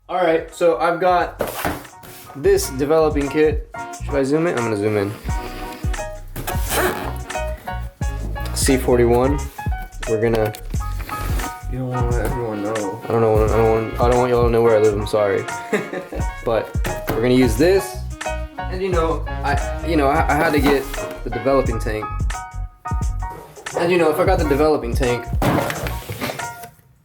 All right, so I've got this developing kit. Should I zoom in? I'm gonna zoom in. C41. We're gonna. You don't want to let everyone know. I don't want y'all to know where I live. I'm sorry. But we're gonna use this, and I had to get the developing tank. And if I got the developing tank, I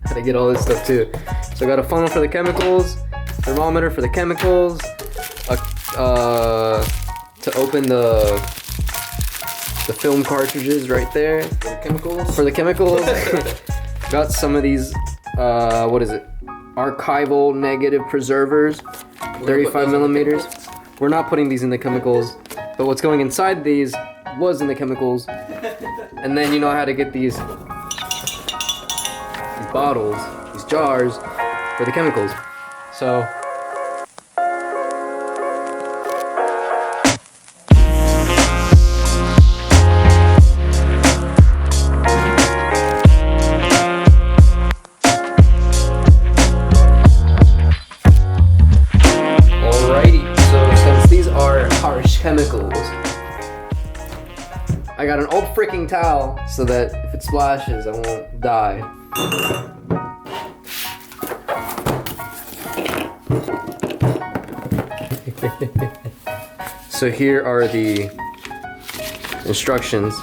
had to get all this stuff too. So I got a funnel for the chemicals, thermometer for the chemicals, to open the film cartridges right there for the chemicals. Got some of these what is it, archival negative preservers, 35 millimeters. We're not putting these in the chemicals, but what's going inside these was in the chemicals. And then I had to get these bottles, these jars for the chemicals. So chemicals. I got an old freaking towel so that if it splashes, I won't die. So here are the instructions.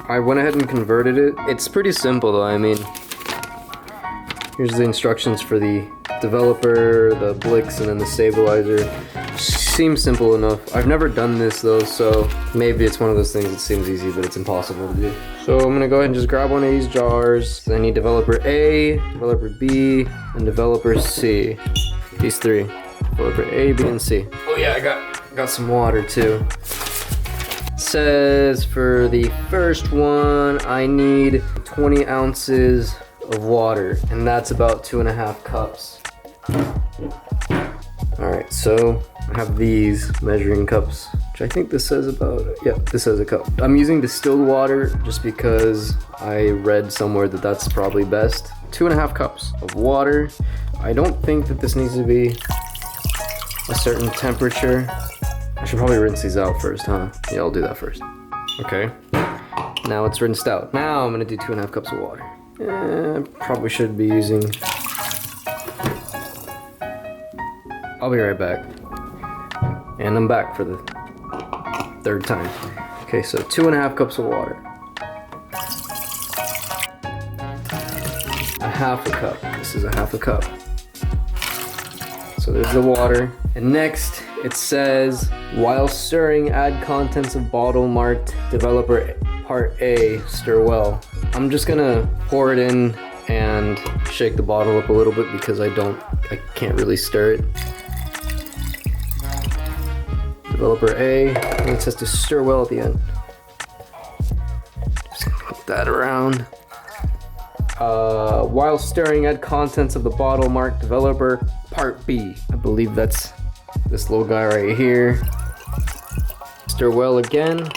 I went ahead and converted it. It's pretty simple though. I mean, here's the instructions for the developer, the Blix, and then the stabilizer. Seems simple enough. I've never done this though, so maybe it's one of those things that seems easy, but it's impossible to do. So I'm gonna go ahead and just grab one of these jars. I need developer A, developer B, and developer C. These three. Developer A, B, and C. Oh yeah, I got some water too. It says for the first one, I need 20 ounces of water, and that's about 2.5 cups. Alright, so I have these measuring cups, which I think this says about, yeah, this says a cup. I'm using distilled water just because I read somewhere that that's probably best. 2.5 cups of water. I don't think that this needs to be a certain temperature. I should probably rinse these out first, huh? Yeah, I'll do that first. Okay, now it's rinsed out. Now I'm gonna do 2.5 cups of water. Probably should be using, I'll be right back. And I'm back for the third time. Okay, so 2.5 cups of water. 1/2 cup. This is 1/2 cup. So there's the water. And next, it says, while stirring, add contents of bottle marked developer part A, stir well. I'm just gonna pour it in and shake the bottle up a little bit because I can't really stir it. Developer A, and it says to stir well at the end. Just gonna put that around. While stirring, add contents of the bottle marked developer part B. I believe that's this little guy right here. Stir well again.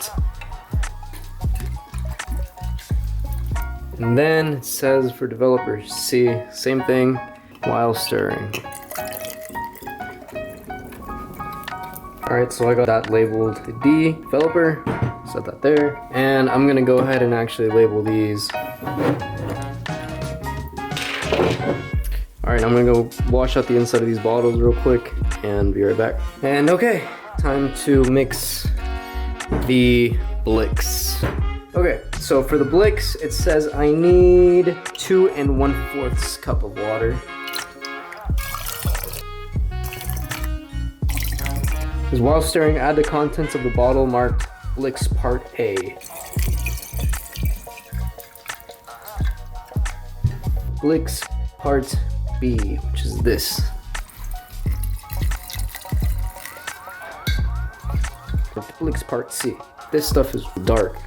And then it says for developer C, same thing, while stirring. Alright, so I got that labeled D, developer, set that there. And I'm gonna go ahead and actually label these. Alright, I'm gonna go wash out the inside of these bottles real quick and be right back. And okay, time to mix the Blix. Okay, so for the Blix, it says I need 2 1/4 cup of water. Because while stirring, add the contents of the bottle marked Blix Part A. Blix Part B, which is this. Blix Part C. This stuff is dark.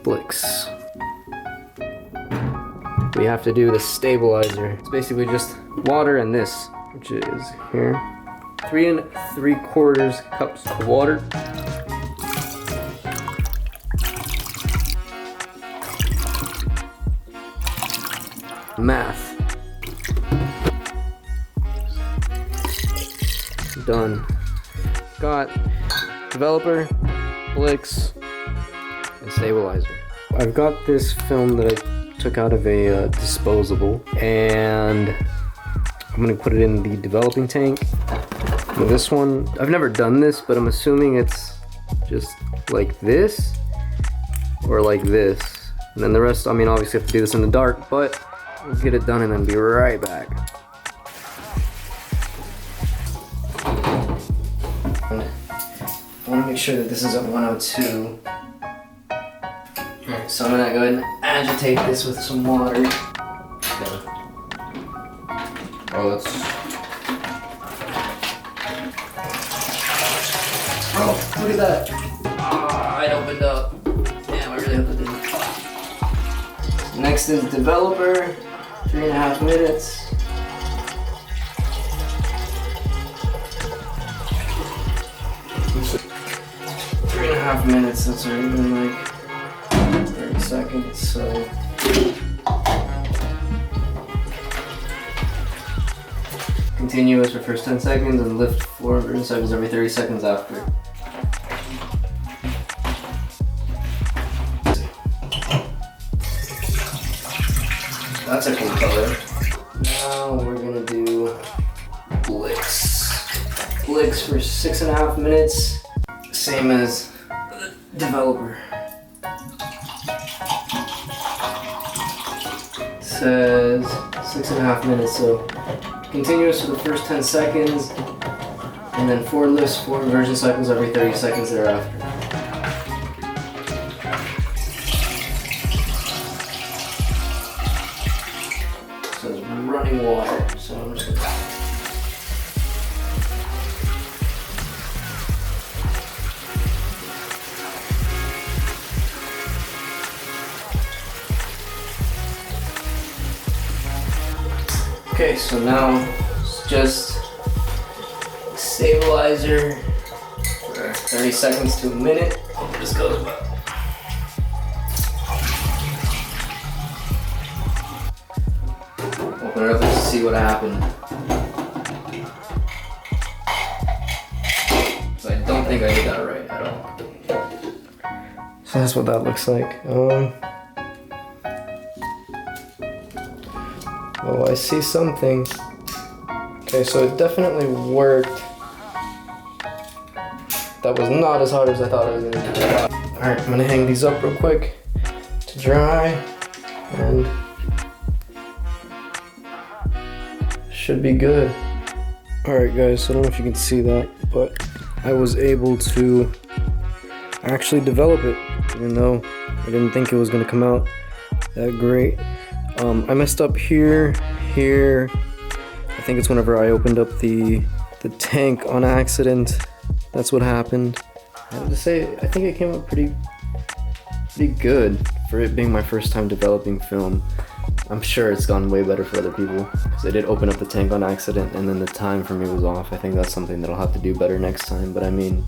Blix. We have to do the stabilizer. It's basically just water and this, which is here. 3 3/4 cups of water. math. Done. Got developer, Blix, and stabilizer. I've got this film that I took out of a disposable, and I'm gonna put it in the developing tank. Now this one, I've never done this, but I'm assuming it's just like this or like this. And then the rest, I mean, obviously I have to do this in the dark, but we'll get it done and then be right back. And I want to make sure that this is at 102. Alright, so I'm gonna go ahead and agitate this with some water. Okay. Oh, that's... Oh, look at that! Ah, it opened up. Damn, I really hope it didn't. Next is developer, 3.5 minutes. Three and a half minutes, that's already been like 30 seconds, so. Continuous for first 10 seconds and lift 400 seconds every 30 seconds after. That's a cool color. Now we're gonna do Blix. Blix for 6.5 minutes. Same as the developer. It says 6.5 minutes, so continuous for the first 10 seconds, and then 4 lifts, 4 inversion cycles every 30 seconds thereafter. It says running water, so I'm just gonna... Okay, so now it's just stabilizer for 30 seconds to a minute. Hope this goes well. Open it up and see what happened. So I don't think I did that right at all. So that's what that looks like. Oh, I see something. Okay, so it definitely worked. That was not as hard as I thought it was gonna be. Alright, I'm gonna hang these up real quick to dry, and should be good. Alright guys, so I don't know if you can see that, but I was able to actually develop it, even though I didn't think it was gonna come out that great. I messed up here. I think it's whenever I opened up the tank on accident. That's what happened. I have to say, I think it came out pretty good for it being my first time developing film. I'm sure it's gone way better for other people, because I did open up the tank on accident and then the time for me was off. I think that's something that I'll have to do better next time, but I mean,